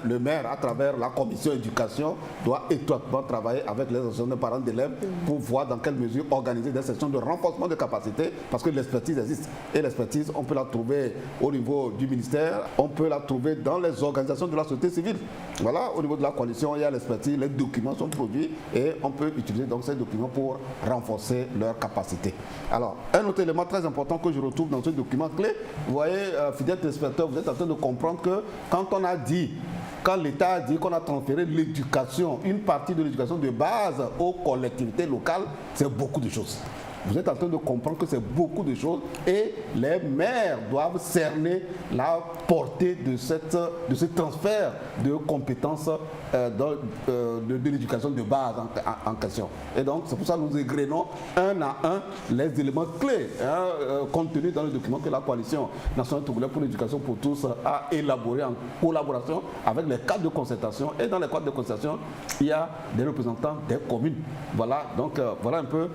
le maire, à travers la commission éducation, doit étroitement travailler avec les associations de parents d'élèves pour voir dans quelle mesure organiser des sessions de renforcement de capacité, parce que l'expertise existe. Et l'expertise, on peut la trouver au niveau du ministère, on peut la trouver dans les organisations de la société civile. Voilà, au niveau de la coalition, il y a l'expertise, les documents sont produits et on peut utiliser donc ces documents pour renforcer leur capacité. Alors, un autre élément très important que je retrouve dans ce document clé, vous voyez, fidèles téléspectateurs, vous êtes en train de comprendre que quand on a dit, quand l'État a dit qu'on a transféré l'éducation, une partie de l'éducation de base aux collectivités locales, c'est beaucoup de choses. Vous êtes en train de comprendre que c'est beaucoup de choses et les maires doivent cerner la portée de ce transfert de compétences de l'éducation de base en question. Et donc, c'est pour ça que nous égrenons un à un les éléments clés contenus dans le document que la Coalition nationale togolaise pour l'éducation pour tous a élaboré en collaboration avec les cadres de concertation. Et dans les cadres de concertation, il y a des représentants des communes. Voilà, donc voilà un peu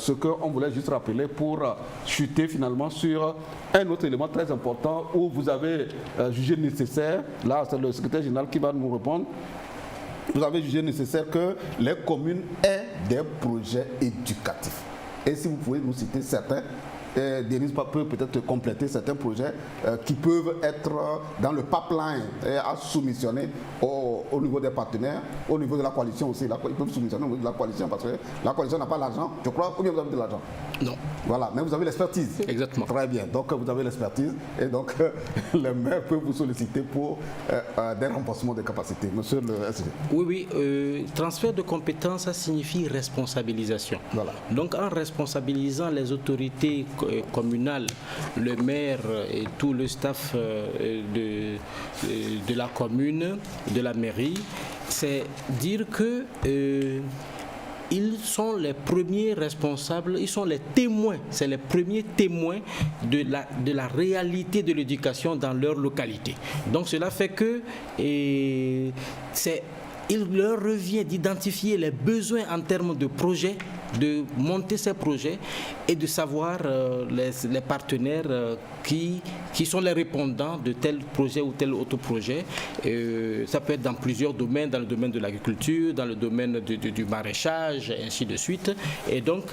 ce qu'on voulait juste rappeler pour chuter finalement sur un autre élément très important où vous avez jugé nécessaire, là c'est le secrétaire général qui va nous répondre, vous avez jugé nécessaire que les communes aient des projets éducatifs. Et si vous pouvez nous citer certains, Denise peut peut-être compléter certains projets qui peuvent être dans le pipeline et à soumissionner au niveau des partenaires, au niveau de la coalition aussi. Ils peuvent soumissionner au niveau de la coalition parce que la coalition n'a pas l'argent, je crois, ou bien vous avez de l'argent? Non. Voilà, mais vous avez l'expertise. Exactement. Très bien, donc vous avez l'expertise et donc les maires peuvent vous solliciter pour des renforcements de capacités. Monsieur le SG. Oui, transfert de compétences, ça signifie responsabilisation. Voilà. Donc en responsabilisant les autorités communales, le maire et tout le staff de la commune, de la mairie, c'est dire que ils sont les premiers responsables, ils sont les témoins, c'est les premiers témoins de la réalité de l'éducation dans leur localité. Donc cela fait que il leur revient d'identifier les besoins en termes de projets, de monter ces projets et de savoir les partenaires qui sont les répondants de tel projet ou tel autre projet. Ça peut être dans plusieurs domaines, dans le domaine de l'agriculture, dans le domaine du maraîchage, et ainsi de suite. Et donc,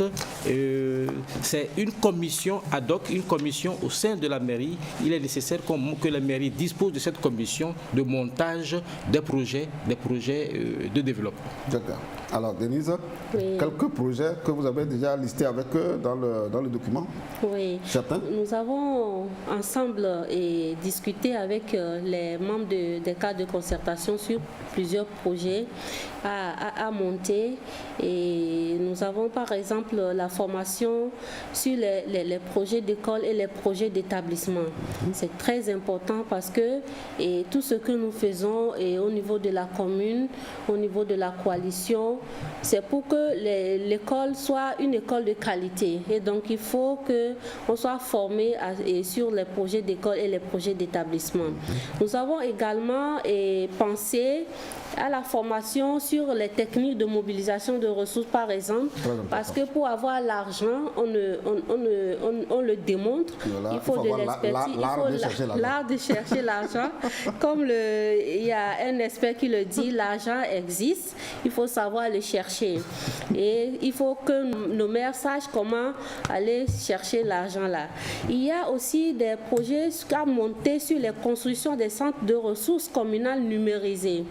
c'est une commission ad hoc, une commission au sein de la mairie. Il est nécessaire que la mairie dispose de cette commission de montage des projets de développement. D'accord. Alors, Denise, quelques projets que vous avez déjà listés avec eux dans le document? Oui. Certains? Nous avons ensemble discuté avec les membres des cadres de concertation sur plusieurs projets à monter. Et nous avons par exemple la formation sur les projets d'école et les projets d'établissement. C'est très important parce que tout ce que nous faisons au niveau de la commune, au niveau de la coalition, c'est pour que l'école soit une école de qualité. Et donc, il faut qu'on soit formé sur les projets d'école et les projets d'établissement. Nous avons également pensé à la formation sur les techniques de mobilisation de ressources, par exemple, parce que pour avoir l'argent, on le démontre. Voilà, il faut de l'expertise, l'art de chercher l'argent. Comme il y a un expert qui le dit, l'argent l'argent existe, il faut savoir le chercher. Et il faut que nos maires sachent comment aller chercher l'argent là. Il y a aussi des projets à monter sur les constructions des centres de ressources communales numérisés.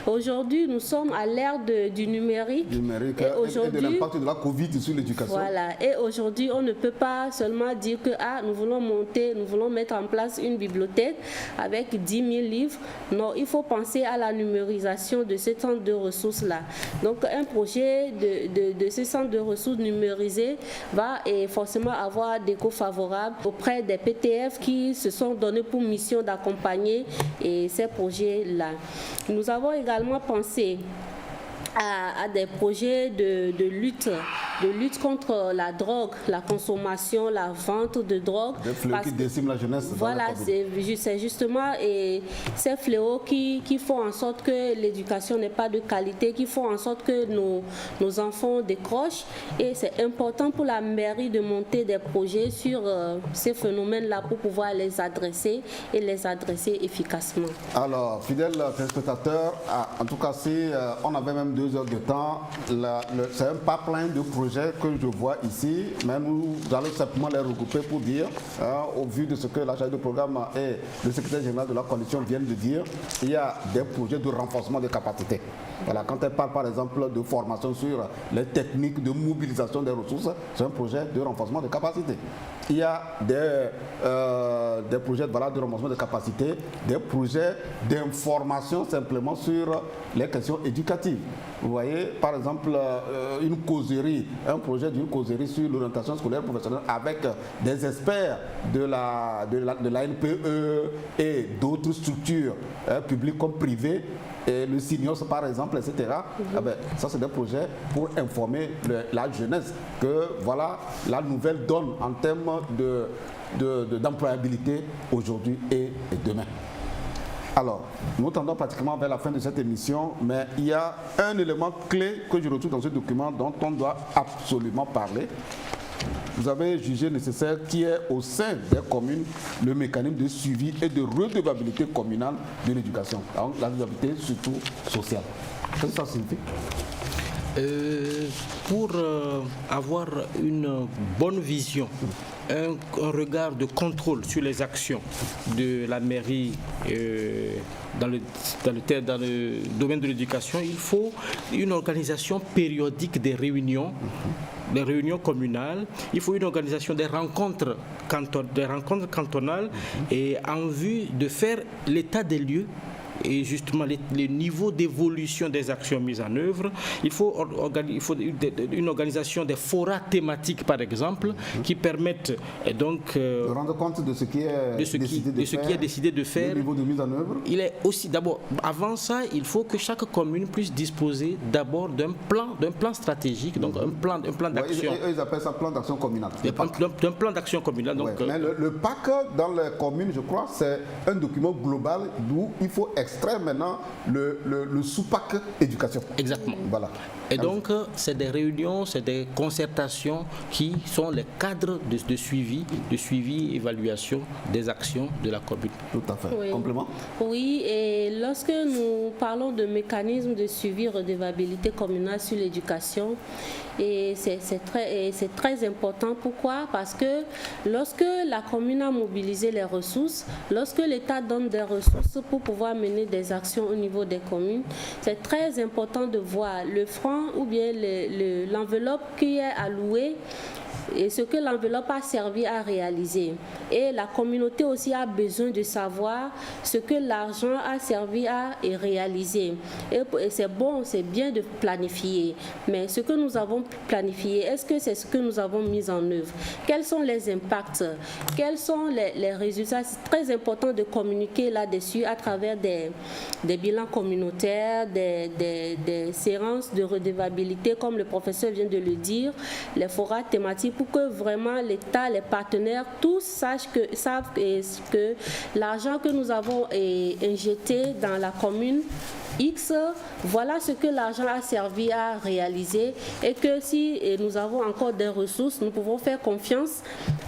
Aujourd'hui, nous sommes à l'ère du numérique. Et de l'impact de la Covid sur l'éducation. Voilà. Et aujourd'hui, on ne peut pas seulement dire que nous voulons mettre en place une bibliothèque avec 10 000 livres. Non, il faut penser à la numérisation de ces centres de ressources-là. Donc, un projet de ces centres de ressources numérisés va forcément avoir d'écho favorable auprès des PTF qui se sont donnés pour mission d'accompagner ces projets-là. Nous avons également pensé à des projets de lutte contre la drogue, la consommation, la vente de drogue. Des fléaux qui déciment la jeunesse. Voilà, c'est justement ces fléaux qui font en sorte que l'éducation n'est pas de qualité, qui font en sorte que nos enfants décrochent. Et c'est important pour la mairie de monter des projets sur ces phénomènes-là pour pouvoir les adresser et les adresser efficacement. Alors, fidèles téléspectateurs, en tout cas, si on avait même 2 heures de temps, c'est un pas plein de projets que je vois ici, mais nous allons simplement les regrouper pour dire, au vu de ce que la chargée de programme et le secrétaire général de la coalition viennent de dire, il y a des projets de renforcement des capacités. Voilà, quand elle parle par exemple de formation sur les techniques de mobilisation des ressources, c'est un projet de renforcement des capacités. Il y a des projets de renforcement des capacités, des projets d'information simplement sur les questions éducatives. Vous voyez, par exemple, une causerie, un projet d'une causerie sur l'orientation scolaire professionnelle avec des experts de la NPE et d'autres structures publiques comme privées, et le SINIOS par exemple, etc. Ça, c'est des projets pour informer la jeunesse que voilà la nouvelle donne en termes d'employabilité aujourd'hui et demain. Alors, nous tendons pratiquement vers la fin de cette émission, mais il y a un élément clé que je retrouve dans ce document dont on doit absolument parler. Vous avez jugé nécessaire qu'il y ait au sein des communes le mécanisme de suivi et de redevabilité communale de l'éducation. Donc, la redevabilité surtout sociale. Qu'est-ce que ça signifie ? Pour avoir une bonne vision, un regard de contrôle sur les actions de la mairie dans le domaine de l'éducation, il faut une organisation périodique des réunions communales, il faut une organisation des rencontres cantonales et en vue de faire l'état des lieux et justement les niveaux d'évolution des actions mises en œuvre. Il faut une organisation des forats thématiques, par exemple, qui permettent donc de rendre compte de ce qui est décidé de faire. Le niveau de mise en œuvre. Il est aussi d'abord, avant ça, il faut que chaque commune puisse disposer d'abord d'un plan stratégique, donc un plan d'action. Ils appellent ça plan d'action communal. Un plan d'action communal. Donc, mais le PAC dans les communes, je crois, c'est un document global d'où il faut extraire maintenant le sous-PAC éducation. Exactement. Voilà. Et donc, c'est des réunions, c'est des concertations qui sont les cadres de suivi, évaluation des actions de la commune. Tout à fait. Oui. Complément ? Oui, et lorsque nous parlons de mécanismes de suivi redevabilité communale sur l'éducation, et c'est très important. Pourquoi ? Parce que lorsque la commune a mobilisé les ressources, lorsque l'État donne des ressources pour pouvoir mener des actions au niveau des communes, c'est très important de voir le franc ou bien l'enveloppe qui est allouée et ce que l'enveloppe a servi à réaliser. Et la communauté aussi a besoin de savoir ce que l'argent a servi à réaliser. Et c'est bon, c'est bien de planifier, mais ce que nous avons planifié, est-ce que c'est ce que nous avons mis en œuvre? Quels sont les impacts? Quels sont les résultats? C'est très important de communiquer là-dessus à travers des bilans communautaires, des séances de redevabilité, comme le professeur vient de le dire, les forats thématiques pour que vraiment l'État, les partenaires, tous savent que l'argent que nous avons injecté dans la commune X, voilà ce que l'argent a servi à réaliser, et que si nous avons encore des ressources, nous pouvons faire confiance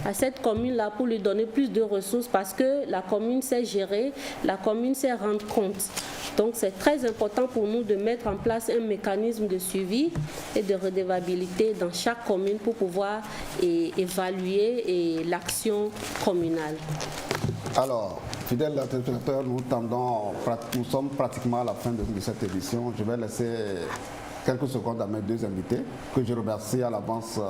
à cette commune-là pour lui donner plus de ressources, parce que la commune sait gérer, la commune sait rendre compte. Donc c'est très important pour nous de mettre en place un mécanisme de suivi et de redevabilité dans chaque commune pour pouvoir évaluer l'action communale. Alors, fidèles téléspectateurs, nous sommes pratiquement à la fin de cette édition. Je vais laisser quelques secondes à mes deux invités, que je remercie à l'avance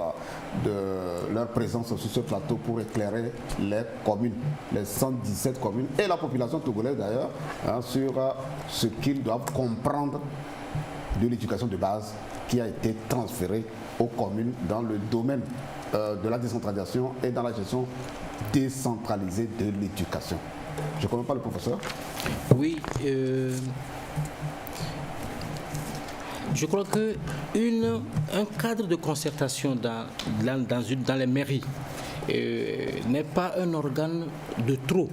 de leur présence sur ce plateau pour éclairer les communes, les 117 communes et la population togolaise d'ailleurs, sur ce qu'ils doivent comprendre de l'éducation de base qui a été transférée aux communes dans le domaine de la décentralisation et dans la gestion décentralisée de l'éducation. Je ne connais pas le professeur. Oui, je crois qu'un cadre de concertation dans les mairies n'est pas un organe de trop,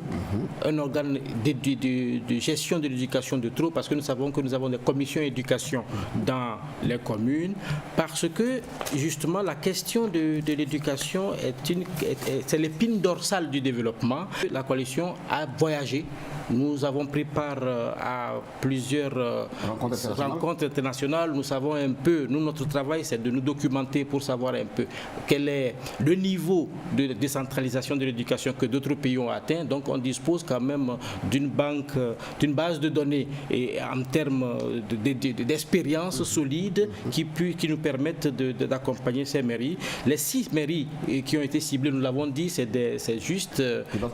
un organe de gestion de l'éducation de trop, parce que nous savons que nous avons des commissions d'éducation dans les communes, parce que justement la question de l'éducation c'est l'épine dorsale du développement. La coalition a voyagé. Nous avons pris part à plusieurs rencontres internationales. Nous savons un peu, notre travail c'est de nous documenter pour savoir un peu quel est le niveau de décentralisation de l'éducation que d'autres pays ont atteint. Donc on dispose quand même d'une base de données et en termes d'expérience solide qui nous permettent d'accompagner ces mairies. Les 6 mairies qui ont été ciblées, nous l'avons dit, c'est juste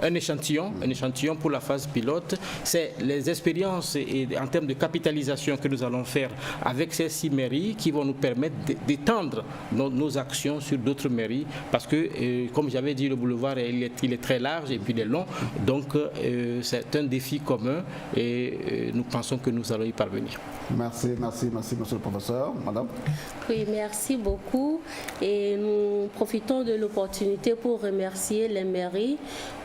un échantillon pour la phase pilote. C'est les expériences et en termes de capitalisation que nous allons faire avec ces 6 mairies qui vont nous permettre d'étendre nos actions sur d'autres mairies, parce que comme j'avais dit, le boulevard il est très large et puis il est long, donc c'est un défi commun et nous pensons que nous allons y parvenir. Merci monsieur le professeur. Madame. Oui, merci beaucoup, et nous profitons de l'opportunité pour remercier les mairies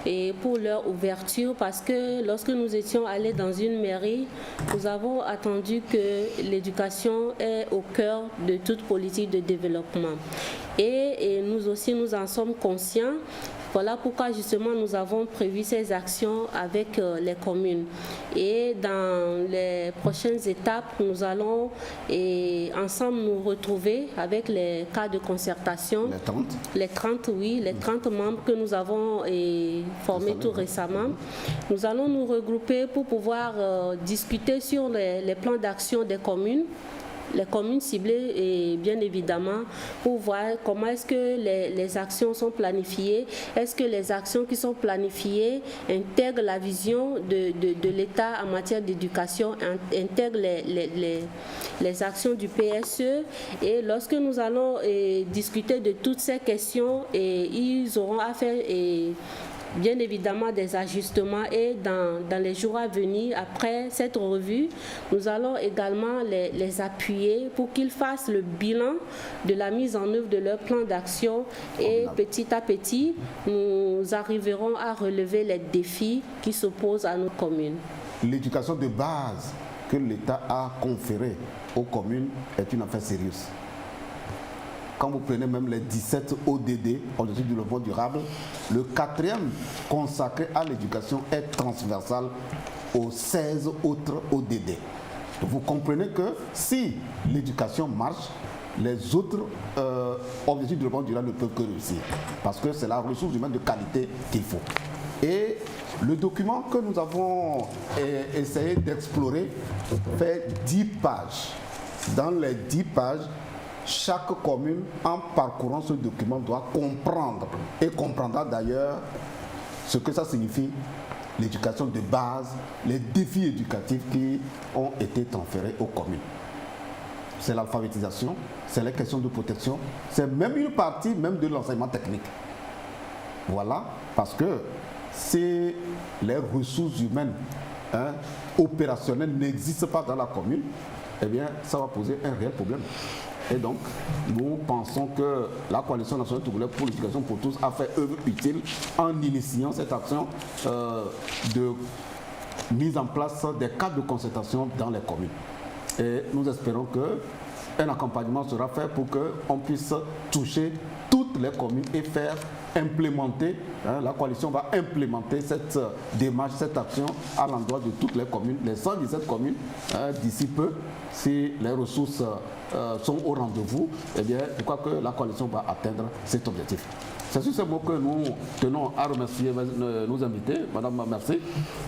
et pour leur ouverture, parce que lorsque nous étions allés dans une mairie, nous avons attendu que l'éducation est au cœur de toute politique de développement. Et nous aussi, nous en sommes conscients. Voilà pourquoi justement nous avons prévu ces actions avec les communes. Et dans les prochaines étapes, nous allons ensemble nous retrouver avec les cas de concertation. Les 30 membres que nous avons formés tout récemment. Nous allons nous regrouper pour pouvoir discuter sur les plans d'action des communes. Les communes ciblées, et bien évidemment, pour voir comment est-ce que les actions sont planifiées, est-ce que les actions qui sont planifiées intègrent la vision de l'État en matière d'éducation, intègrent les actions du PSE. Et lorsque nous allons discuter de toutes ces questions, ils auront à faire bien évidemment des ajustements, et dans les jours à venir, après cette revue, nous allons également les appuyer pour qu'ils fassent le bilan de la mise en œuvre de leur plan d'action, et petit à petit, nous arriverons à relever les défis qui s'opposent à nos communes. L'éducation de base que l'État a conférée aux communes est une affaire sérieuse. Quand vous prenez même les 17 ODD, Objectifs du développement durable, le 4e consacré à l'éducation est transversal aux 16 autres ODD. Donc vous comprenez que si l'éducation marche, les autres objectifs du développement durable ne peuvent que réussir. Parce que c'est la ressource humaine de qualité qu'il faut. Et le document que nous avons essayé d'explorer fait 10 pages. Dans les 10 pages, chaque commune, en parcourant ce document, doit comprendre, et comprendra d'ailleurs ce que ça signifie, l'éducation de base, les défis éducatifs qui ont été transférés aux communes. C'est l'alphabétisation, c'est les questions de protection, c'est même une partie même de l'enseignement technique. Voilà, parce que si les ressources humaines opérationnelles n'existent pas dans la commune, eh bien, ça va poser un réel problème. Et donc, nous pensons que la Coalition nationale togolaise pour l'éducation pour tous a fait œuvre utile en initiant cette action de mise en place des cadres de concertation dans les communes. Et nous espérons qu'un accompagnement sera fait pour qu'on puisse toucher toutes les communes et faire implémenter, la coalition va implémenter cette démarche, cette action à l'endroit de toutes les communes, les 117 communes, d'ici peu, si les ressources sont au rendez-vous, eh bien, je crois que la coalition va atteindre cet objectif. C'est sur ce mot que nous tenons à remercier nos invités. Madame, merci.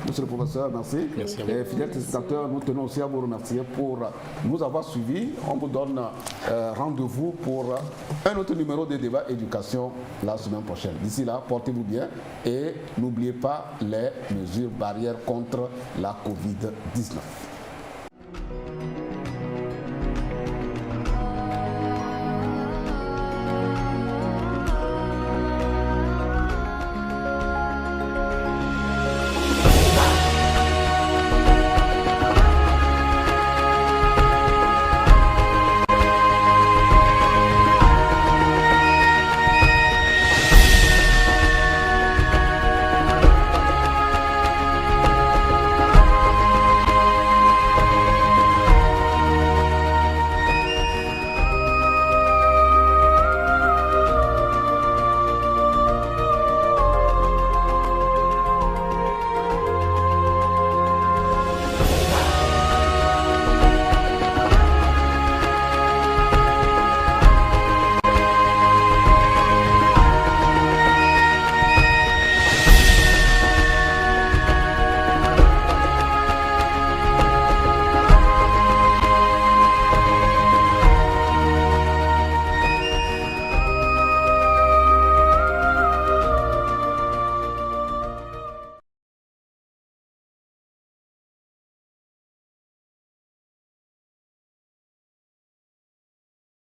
Monsieur le professeur, merci. Merci à vous. Et fidèles téléspectateurs, nous tenons aussi à vous remercier pour nous avoir suivis. On vous donne rendez-vous pour un autre numéro de débat éducation la semaine prochaine. D'ici là, portez-vous bien et n'oubliez pas les mesures barrières contre la Covid-19.